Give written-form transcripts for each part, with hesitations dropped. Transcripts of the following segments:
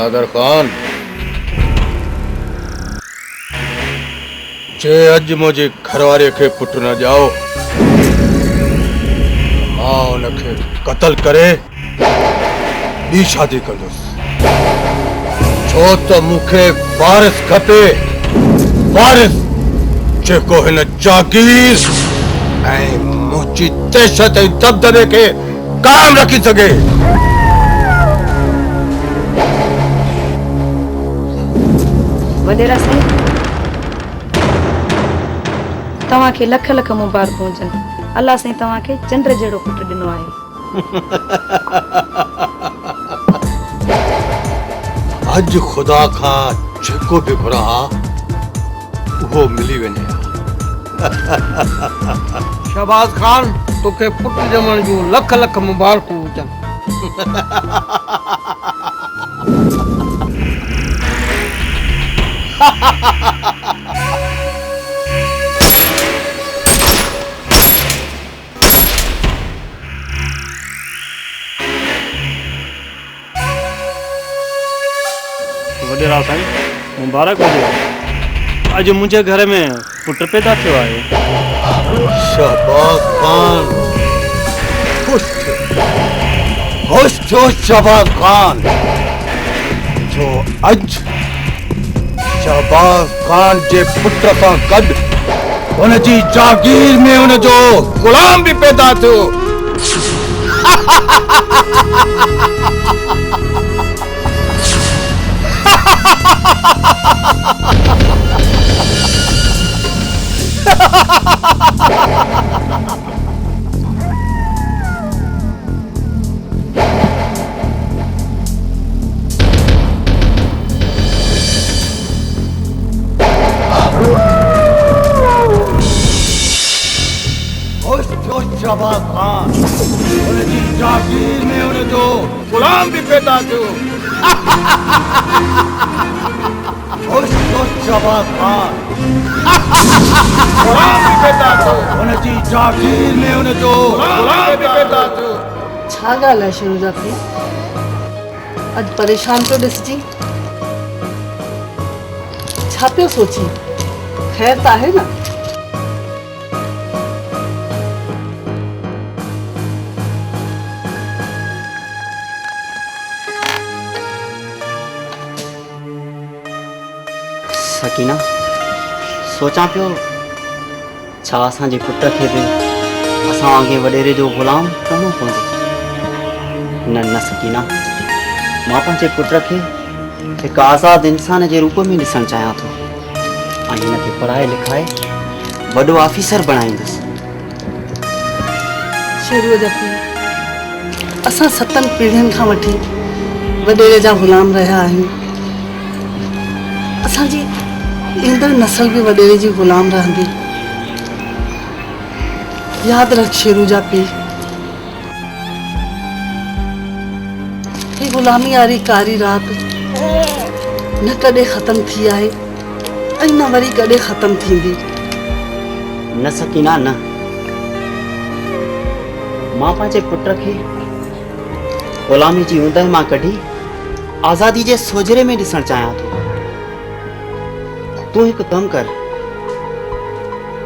नादर खान जे अज मुझे घरवारे के पुट न जाओ मां उनखे कत्ल करे बी शादी कंदुसि छो त मूंखे वारिस खपे वारिस जेको हिन जागीर ऐं मुंहिंजी दहशत ऐं दबदबे खे कायम रखी सघे। वडेरा साईं तव्हांखे लख लख मुबारकूं हुजनि। अल्लाह साईं तव्हांखे चंड जहिड़ो पुटु ॾिनो आहे। अज खुदा खां जेको बि घुरा वो मिली वञे। शहबाज खान तोखे पुट ॼमण जूं लख लख मुबारकूं हुजनि। वडेरा साईं मुबारक हुजे। अॼु मुंहिंजे घर में पुट पैदा थियो आहे। शहबाज खान खुश थियो शहबाज खान जो अज शहबाज खान जे पुट सां गॾु हुनजी जागीर में हुनजो गुलाम बि पैदा थियो। शहबाज खान हुनजी जागीर में हुनजो गुलाम बि पैदा थियो। शहबाज खान गुलाम बि पैदा थियो हुनजी जागीर में हुनजो गुलाम बि पैदा थियो। छा ॻाल्हि आहे शहरोजा खे अॼु परेशान पियो ॾिसजी छा पियो सोची ख़ैर त आहे न? सकीना सोचा पियो छा असांजे पुट खे बि असां वांगुरु वॾेरे जो गुलाम करिणो पवंदो। न न सकीना मां पंहिंजे पुट खे हिकु आज़ादु इंसान जे रूप में ॾिसणु चाहियां थो ऐं हिनखे पढ़ाए लिखाए वॾो ऑफिसर बणाईंदुसि। शेरूअ पीउ असां 7 पीढ़ियुनि खां वठी वॾेरे जा गुलाम रहिया आहियूं। असांजी ईंदड़ नस्ल बि वॾेरे जी गुलाम रहंदी। यादि रख शेरूजा पीउ ही गुलामी वारी कारी राति न कॾहिं ख़तम थी आहे ऐं न वरी कॾहिं ख़तम थींदी। न सकीना न मां पंहिंजे पुट खे गुलामी जी ऊंदहि मां कढी आज़ादी जे सोजरे में ॾिसणु चाहियां थो। तूं हिकु कमु कर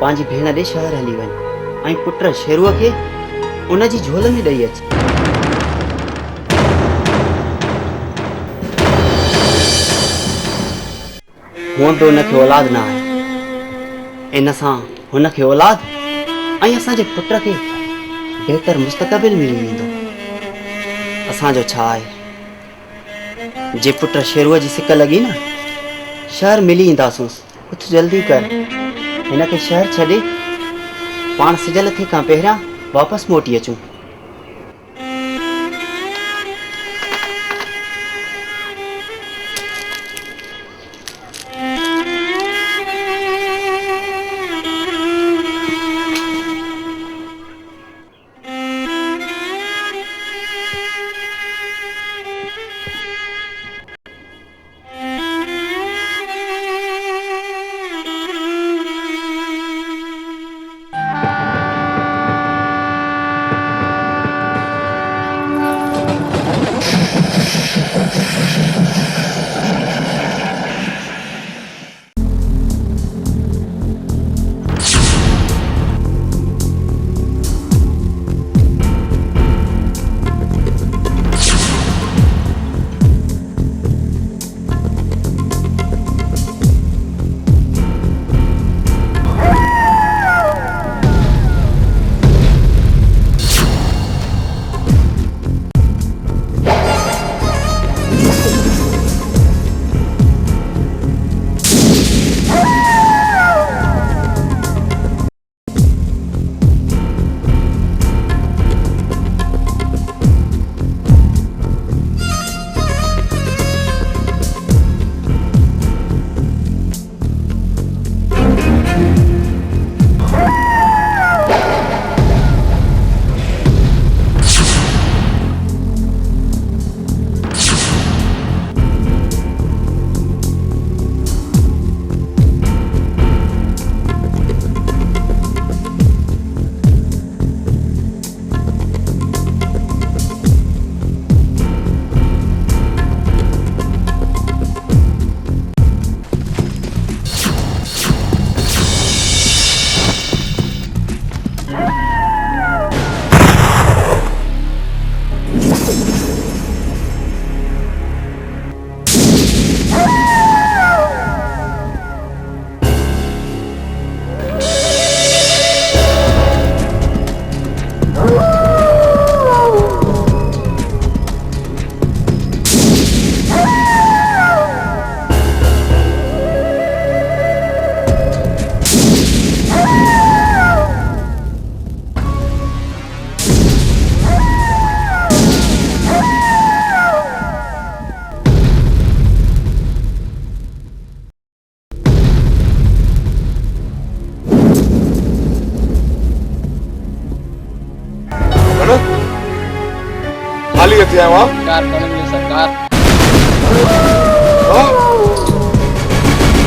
पंहिंजी भेण ॾे शहर हली वञ ऐं पुट शेरूअ खे उनजी झोल में ॾेई अच। हूअं बि हुनखे औलाद न आहे इन सां हुनखे औलाद ऐं असांजे पुट खे बहितर मुस्तक़बिल मिली वेंदो। असांजो छा आहे जे पुट शेरूअ जी सिक लॻी न शहर मिली ईंदासूंसि। उथ जल्दी कर हिनखे शहर छॾे पाण सिजल थिए खां पहिरियां वापसि मोटी अचूं। थी आया वहाँ कार कोने मिली सरकार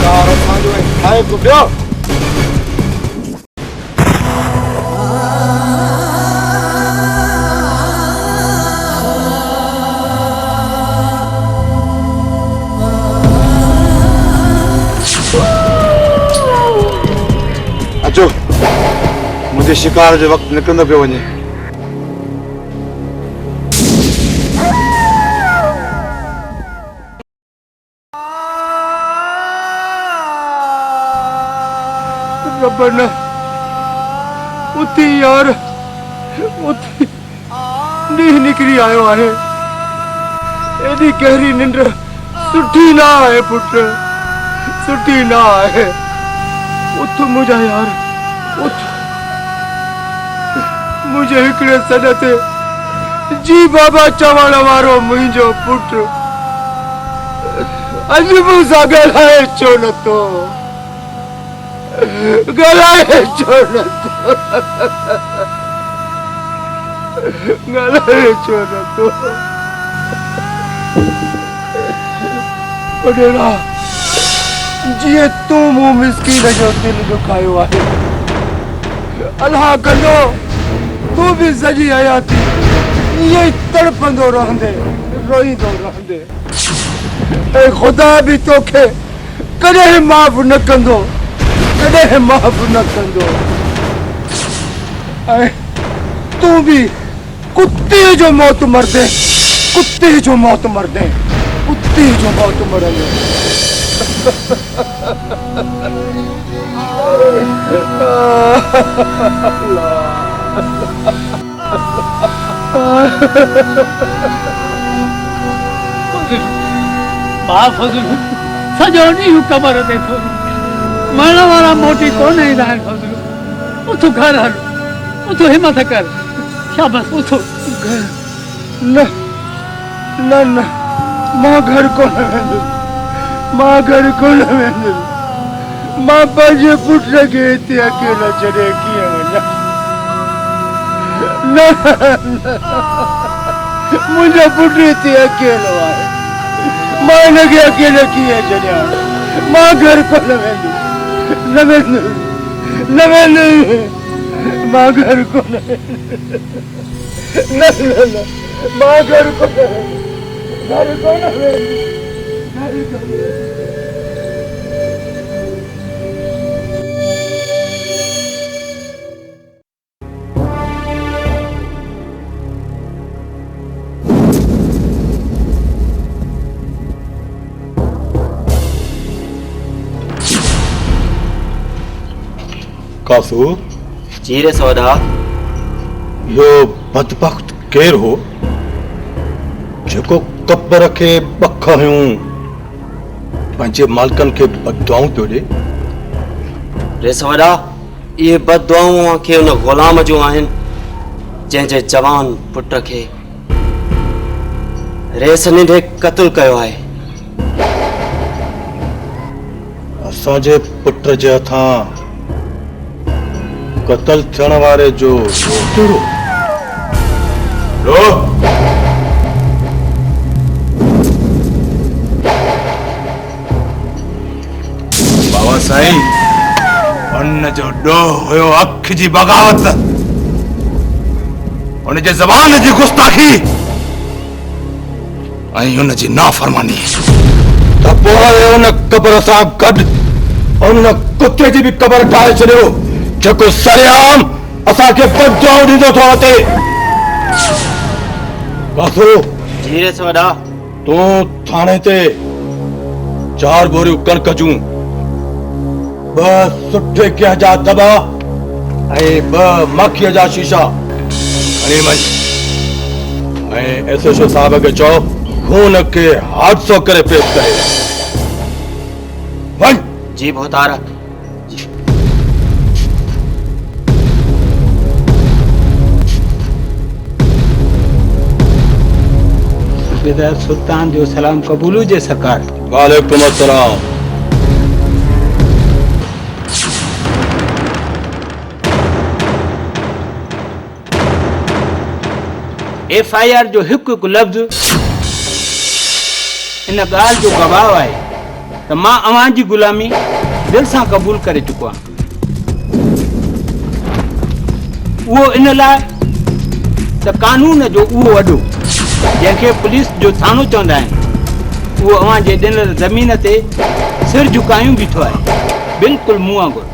कार असांजो ऐं ठाहे को ॾियो अचो मुझे शिकार जो वक्त निकिरंदो पियो वञे रबना उथी यार उथी नींह निकिरी आयो आहे एडी गहरी निंड सुठी ना आहे पुट सुठी ना आहे उथ मुझा यार उथ मुझे हिकड़े सॾ ते जी बाबा चवण वारो मुंहिंजो पुट अॼु मूंसां ॻाल्हाए छो नथो ॻाल्हाए छो नथो ॻाल्हाए छो नथो वॾेरा जीअं तूं मूं मिसकीन जो दिलि दुखायो आहे अलाह कंदो तूं बि सॼी हयाती ईअं ई तड़पंदो रहंदे रोईंदो रहंदे ऐं ख़ुदा बि तोखे कॾहिं माफ़ न कंदो कॾहिं माफ़ न कंदो ऐं तूं बि कुते जो मौत मरदे कुते जो मौत मरदे कुते जो मौत मरंदे सॼो ॾींहुं कबर ते थो मरण वारा मोटी कोन ईंदा आहिनि फज़लू उथो घर हल उथो हिमत कर शाबाश उथो न न न मां घर कोन वेंदुसि मां घर कोन वेंदुसि मां पंहिंजे पुट खे हिते अकेलो छॾे कीअं वञा न मुंहिंजो पुट हिते अकेलो आहे मां हिनखे अकेलो कीअं छॾियां मां घर कोन वेंदुसि न वेंदुसि न वेंदुसि मां घर कोन न न मां घर कोन वेंदुसि घर कोन वेंदुसि घर कोन वेंदुसि कासू जी रे सौदा यो बदबख्त केर हो जेको कब्र खे बख हुयूं पंहिंजे मालिकनि खे बददुआऊं पियो ॾे रे सौदा इहे बददुआऊं आखे उन ग़ुलाम जूं आहिनि जंहिंजे जवान पुट खे रेस निंढे क़त्ल कयो आहे असांजे पुट जे हथां क़त्ल थियण वारे जो कहिड़ो लो बाबा साईं उन जो ॾोह हुयो अख जी बग़ावत उन जे ज़बान जी गुस्ताखी ऐं उन जी नाफ़रमानी त पोइ उन क़ब्र सां गॾु उन कुते जी बि क़ब्र ठाहे छॾियो जेको सरेआम असांखे बददुआऊं ॾींदो थो अचे कासू जी रे सौदा तूं थाणे ते 4 बोरियूं कणक जूं 2 सुठे गिह जा दॿा ऐं 2 माखीअ जा शीशा खणी वञ ऐं एसएचओ साहब खे चओ खून खे हादसो करे पेश करे वञ जी भोतारा सूबेदार सुल्तान जो सलाम क़बूल हुजे सरकार वालेकुम अस्सलाम FIR जो हिकु हिकु लफ़्ज़ इन ॻाल्हि जो गवाह आहे त मां अव्हां जी ग़ुलामी दिलि सां क़बूल करे चुको आहियां। उहो इन लाइ त कानून जो उहो वॾो जंहिंखे पुलिस जो थानो चवंदा आहिनि उहो अव्हां जे ॾिनल ज़मीन ते सिर झुकायूं बीठो आहे, बिल्कुलु मूं वांगुरु।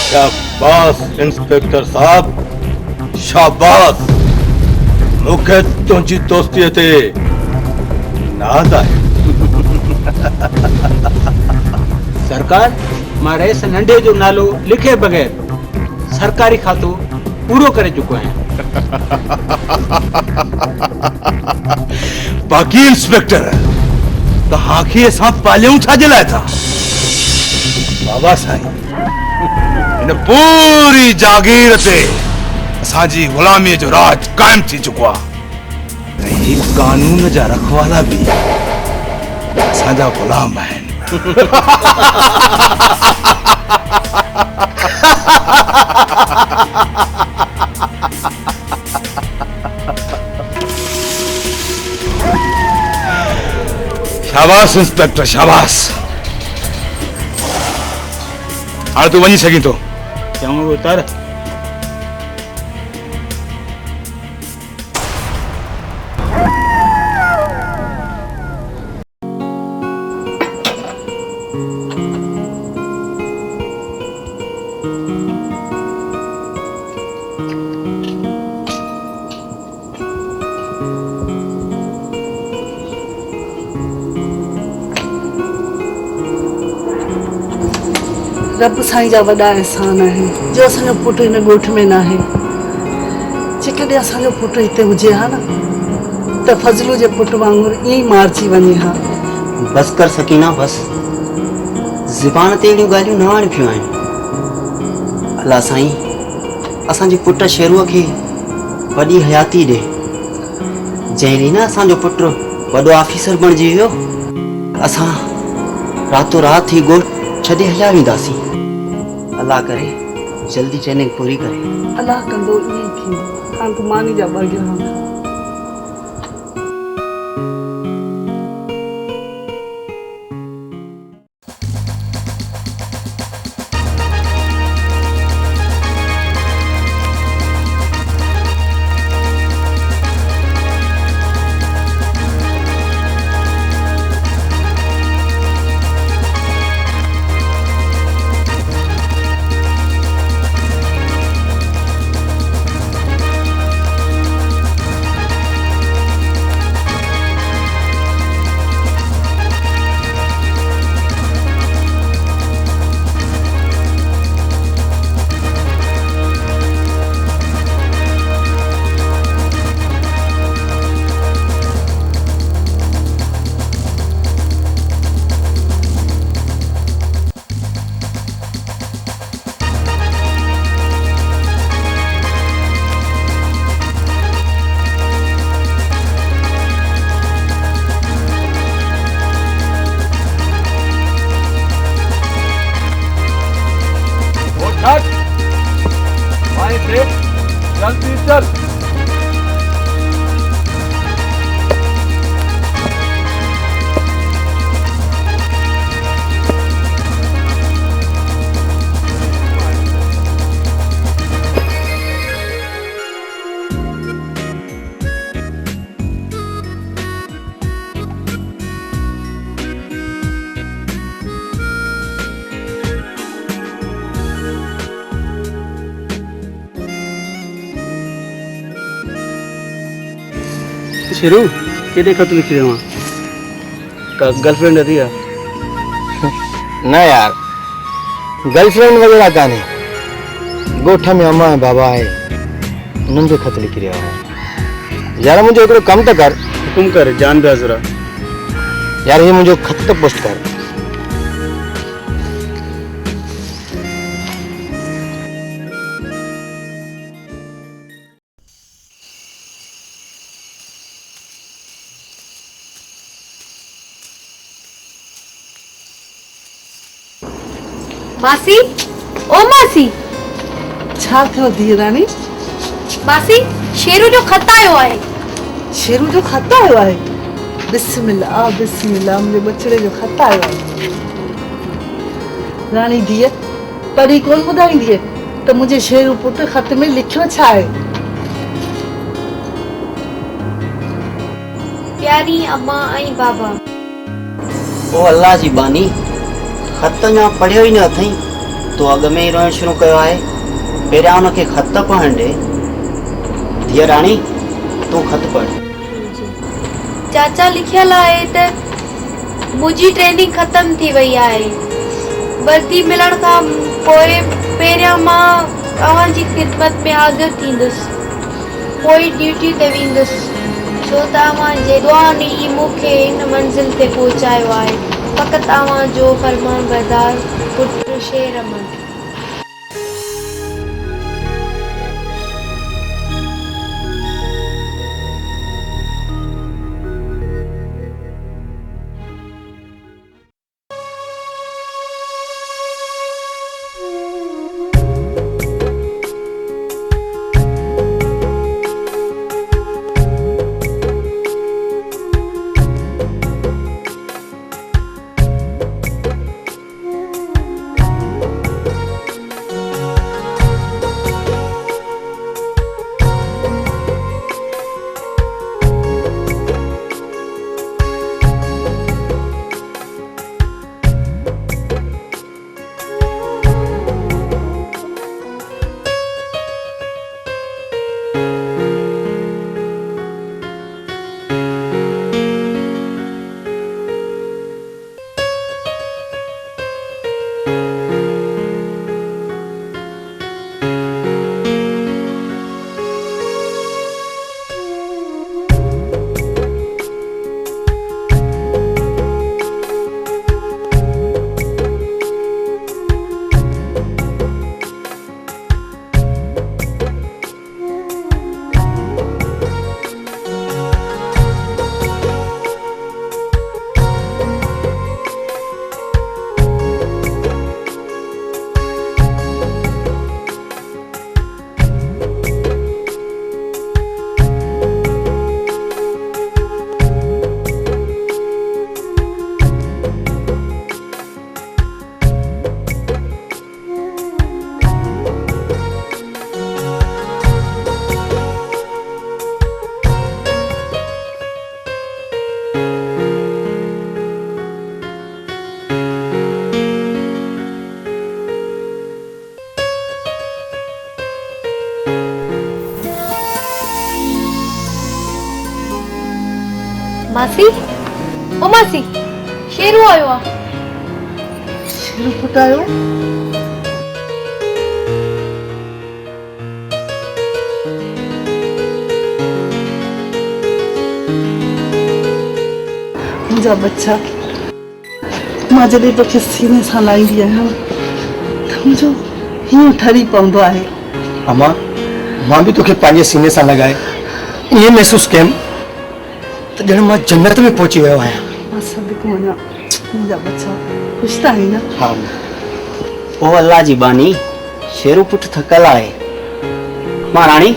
शाबाश इंस्पेक्टर साहब, शाबाश। मूंखे तुंहिंजी दोस्तीअ ते नाज़ आहे। सरकार, मां रईस नंढे जो नालो लिखे बग़ैर सरकारी खातो पूरो करे चुको आहियां। बाक़ी इंस्पेक्टर तव्हांखे असां पालियूं छाजे लाइ था? बाबा साईं, इन पूरी जागीर ते असांजी ग़ुलामीअ जो राज कायम थी चुको आहे। ऐं कानून जा रखवाला बि असांजा ग़ुलाम आहिनि। शाबाश इंस्पेक्टर, शाबाश। हाणे तूं वञी सघीं थो। चङो उतर। रब साईं जा वॾा अहसान आहिनि जो असांजो पुटु हिन ॻोठ में न आहे। जेकॾहिं असांजो पुटु हिते हुजे हा न त फज़लू जे पुटु वांगुरु ईअं ई मारिजी वञे हा। बस कर सकीना, बस। ज़ुबान ते अहिड़ियूं ॻाल्हियूं न आणिबियूं आहिनि। अल्लाह साईं असांजे पुट शेरूअ खे वॾी हयाती ॾे। जंहिं ॾींहुं न असांजो पुटु वॾो ऑफिसर बणिजी वियो, असां रातो राति ई ॻोठ छॾे हलिया वेंदासीं। अल्लाह करे जल्दी ट्रेनिंग पूरी करे। अल्लाह कंदो ईअं ई थींदो। हाणे तूं मानी जा बगिया जल्दी चल। शेरू केॾे ख़त लिखी रहियो आहे? का गर्लफ्रेंड अथई या? न यार, गर्लफ्रेंड वग़ैरह कान्हे। ॻोठ में अम्मा ऐं बाबा आहे, उन्हनि जो ख़त लिखी रहियो आहे। यार मुंहिंजो हिकिड़ो कमु त कर। हुकुम कर, जान बि ज़रा। यार हीअ मुंहिंजो ख़त त पोस्ट कर। मासी, ओ मासी, छा थियो धीअ राणी? मासी शेरू जो खत आयो आहे। शेरू जो खत आयो आहे? बिस्मिल्लाह बिस्मिल्लाह, मुंहिंजे बचड़े जो खत आयो आहे। राणी धीअ पढ़ी कोन ॿुधाईंदीअ त मुंहिंजे शेरू पुट खत में लिखियो छा आहे? प्यारी अम्मा ऐं बाबा, ओ अल्लाह जी बानी, खत अञा पढ़ियो ई न अथई, तो अॻ में ई रोइण शुरू कयो आहे। पहिरियां हुनखे खत पढ़ण ॾे। धीअ राणी, तूं खत पढ़। चाचा लिखियल आहे त मुंहिंजी ट्रेनिंग ख़तम थी वई आहे। वर्दी मिलण खां पोइ पहिरियां मां तव्हांजी ख़िदमत में हाज़िर थींदुसि, पोइ ड्यूटी ते वेंदुसि, छो तव्हांजे दुआनि ई मूंखे हिन मंज़िल ते पहुचायो आहे। फ़क़ति तव्हांजो फरमान बरदार पुटु शेरमन। मासी, ओ मासी, शेरू आयो आहे। शेरू पुट आयो? मुंहिंजा बच्चा, मां जॾहिं तोखे सीने सां लाहींदी आहियां त मुंहिंजो हीअं ठरी पवंदो आहे। अम्मा, मां बि तोखे पंहिंजे सीने सां लॻाए ईअं महसूसु कयमि त ॼण मां जन्नत में पहुची वियो आहियां। मां सदिको वञा, मुंहिंजा बच्चा ख़ुशि त आहिनि न? हा। ओ अल्लाह जी बानी, शेरू पुट थकल आहे। महाराणी,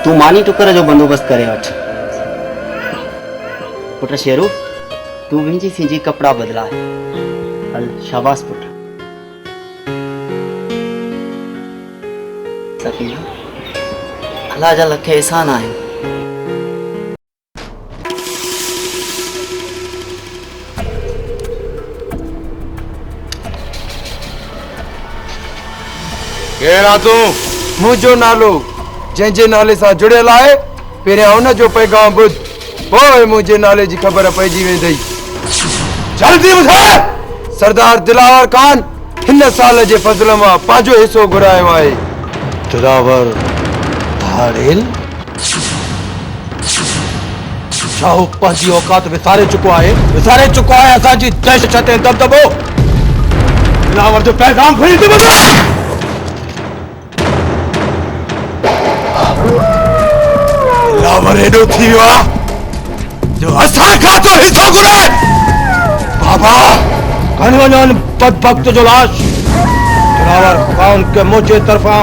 तू मानी टुकर जो बंदोबस्त करे वठ। पुट शेरू, तू विंजी सिंजी कपड़ा बदलाए। हल, शाबाश पुट। सकीना, अल्लाह जा लख एहसान आहिनि। केरु आहे तूं? मुंहिंजो नालो जंहिंजे नाले सां जुड़ियल आहे, पहिरियां हुन जो पैगाम ॿुध, पोइ मुंहिंजे नाले जी ख़बर पइजी वेंदई। जल्दी ॿुधाए। सरदार दिलावर खान हिन साल जे फज़ल मां पंहिंजो हिसो घुरायो आहे। दिलावर धाड़ेल? छा हू पंहिंजी औकात विसारे चुको आहे? विसारे चुको आहे असांजी दहशत ऐं दबदबो? दिलावर जो पैगाम खणी थी ॿुधाए। दिलावर हेॾो थी वियो आहे जो असां खां तो हिसो घुराए। बाबा घनवंजन बदभक्त जो लाश दिलावर खान के मुझे तरफा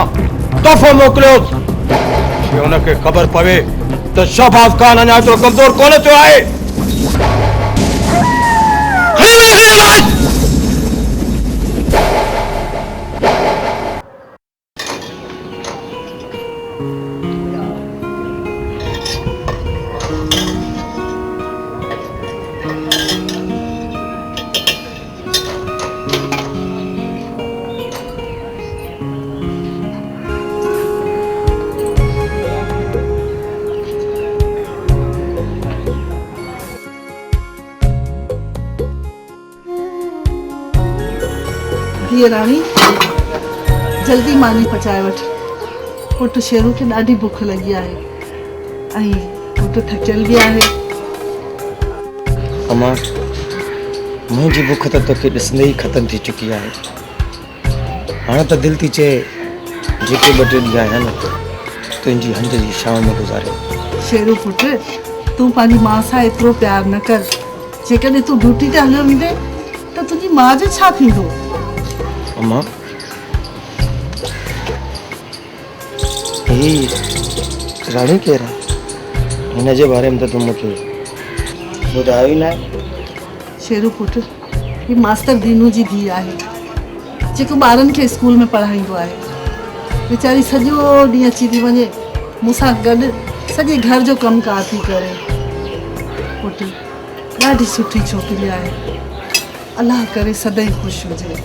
तोहफ़ो मोकिलियो कि उनखे ख़बर पवे तो शहबाज खान अञा एतिरो कमज़ोर कोन थियो आहे। धीअ राणी जल्दी मानी पचाए वठ। पुट शेरू खे ॾाढी बुख लगी आहे ऐं पुट थकियल भी आहे। अम्मा मुझी बुख तो तोखे ॾिसंदे ही ख़त्म थी चुकी है। हाँ तो दिल थी चे जेके ॿ टे ॾींहं आहिनि तुंहिंजी हंज जी शाम में गुज़ारे। शेरू पुट तूं पंहिंजी मां सां एतिरो प्यार न कर। जेकॾहिं तूं ड्यूटी ते हलियो वेंदे त तुंहिंजी मां जो छा थींदो? अम्मा ही रानी केर आहे? हिन जे बारे में तो तूं मूंखे ॿुधायो ई न आहे। शेरू पुट ही मास्टर दीनू जी धीउ आहे जेको ॿारनि खे स्कूल में पढ़ाईंदो आहे। वीचारी सॼो ॾींहुं अची थी वञे मूंसां गॾु सॼे घर जो कमकार थी करे। पुट ॾाढी सुठी छोकिरी आहे। अल्लाह करे सदाईं ख़ुशि हुजे।